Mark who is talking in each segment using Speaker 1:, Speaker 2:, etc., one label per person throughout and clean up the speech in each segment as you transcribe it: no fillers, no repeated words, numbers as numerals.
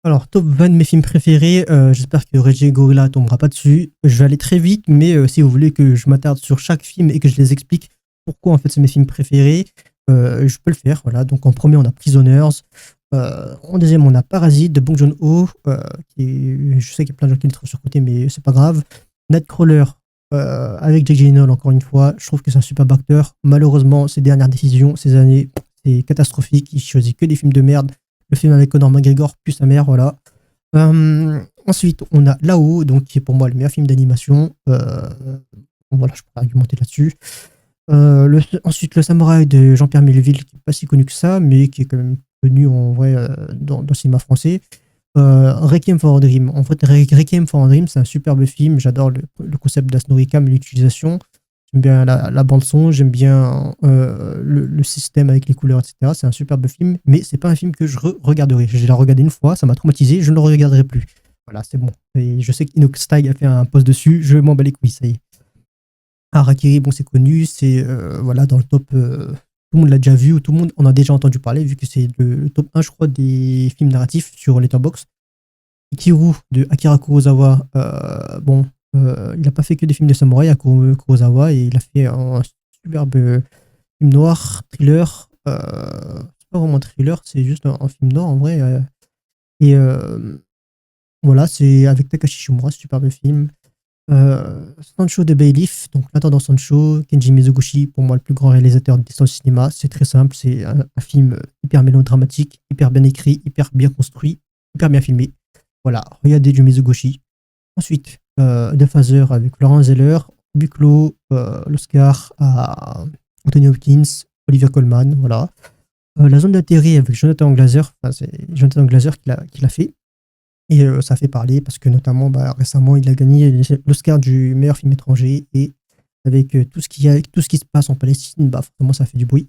Speaker 1: Alors, top 20 de mes films préférés, j'espère que Reggie Gorilla tombera pas dessus. Je vais aller très vite, mais si vous voulez que je m'attarde sur chaque film et que je les explique pourquoi en fait c'est mes films préférés, je peux le faire. Voilà. Donc en premier, on a Prisoners. En deuxième, on a Parasite de Bong Joon-ho, je sais qu'il y a plein de gens qui le trouvent surcoté, mais c'est pas grave. Nightcrawler, avec Jake Gyllenhaal, encore une fois, je trouve que c'est un superbe acteur. Malheureusement, ses dernières décisions, ces années, c'est catastrophique. Il choisit que des films de merde. Le film avec Conor McGregor, puis sa mère, voilà. Ensuite, on a Là-haut, donc, qui est pour moi le meilleur film d'animation. Voilà, je pourrais argumenter là-dessus. Ensuite, Le Samouraï de Jean-Pierre Melville, qui n'est pas si connu que ça, mais qui est quand même connu en vrai dans le cinéma français. Requiem for a Dream. En fait, Requiem for a Dream, c'est un superbe film. J'adore le concept d'Asnoricam et l'utilisation. J'aime bien la bande-son, j'aime bien le système avec les couleurs, etc. C'est un superbe film, mais c'est pas un film que je regarderai. Je l'ai regardé une fois, ça m'a traumatisé, je ne le regarderai plus. Voilà, c'est bon. Et je sais qu'Inox Tag a fait un post dessus, je m'en bats les couilles, ça y est. Harakiri, bon, c'est connu, c'est voilà, dans le top. Tout le monde l'a déjà vu, ou tout le monde en a déjà entendu parler, vu que c'est le top 1, je crois, des films narratifs sur Letterboxd. Ikiru de Akira Kurosawa, bon, il n'a pas fait que des films de samouraï à Kurosawa, et il a fait un superbe film noir, thriller. C'est pas vraiment un thriller, c'est juste un film noir en vrai. Et voilà, c'est avec Takashi Shimura, superbe film. Sancho de Bailiff, donc l'intendant Sancho, Kenji Mizoguchi, pour moi le plus grand réalisateur de l'histoire du cinéma. C'est très simple, c'est un film hyper mélodramatique, hyper bien écrit, hyper bien construit, hyper bien filmé. Voilà, regardez du Mizoguchi. Ensuite, The Phaser avec Laurent Zeller, Buclo, l'Oscar à Anthony Hopkins, Olivia Colman, voilà. La zone d'intérêt avec Jonathan Glazer, enfin, c'est Jonathan Glazer qui l'a fait. Et ça fait parler parce que notamment récemment il a gagné l'Oscar du meilleur film étranger, et avec tout ce qui se passe en Palestine, forcément ça fait du bruit.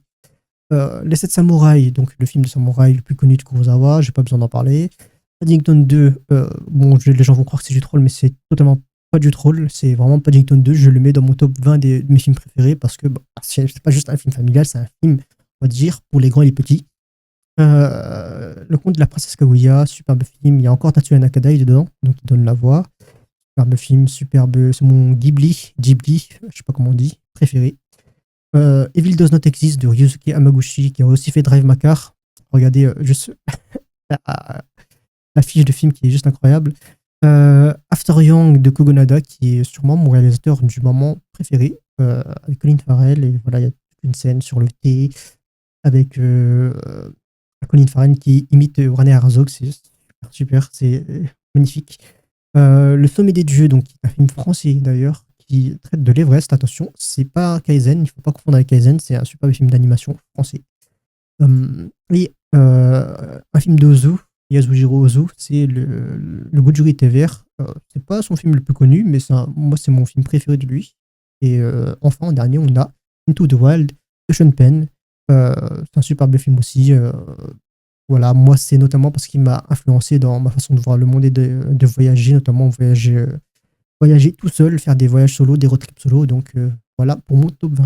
Speaker 1: Les 7 samouraïs, donc le film de samouraï le plus connu de Kurosawa, j'ai pas besoin d'en parler. Paddington 2, bon, les gens vont croire que c'est du troll, mais c'est totalement pas du troll, c'est vraiment Paddington 2, je le mets dans mon top 20 de mes films préférés parce que c'est pas juste un film familial, c'est un film, on va dire, pour les grands et les petits. Le conte de la princesse Kaguya, superbe film, il y a encore Tatsuya Nakadai dedans, donc il donne la voix. Superbe film, superbe, c'est mon Ghibli, je sais pas comment on dit, préféré. Evil Does Not Exist de Ryusuke Hamaguchi, qui a aussi fait Drive My Car. Regardez juste la fiche de film qui est juste incroyable. After Young de Kogonada, qui est sûrement mon réalisateur du moment préféré, avec Colin Farrell, et voilà, il y a une scène sur le thé avec Colin Farrell qui imite Werner Herzog, c'est super, c'est magnifique. Le Sommet des Dieux, donc un film français d'ailleurs, qui traite de l'Everest, attention, c'est pas Kaizen, il faut pas confondre avec Kaizen, c'est un super film d'animation français. Et un film d'Ozu, Yasujiro Ozu, c'est le goût du riz était vert. C'est pas son film le plus connu, mais moi c'est mon film préféré de lui. Et enfin, en dernier, on a Into the Wild de Sean Penn. C'est un superbe film aussi. Voilà, moi c'est notamment parce qu'il m'a influencé dans ma façon de voir le monde et de voyager, notamment voyager tout seul, faire des voyages solo, des road trips solo. Donc voilà pour mon top 20.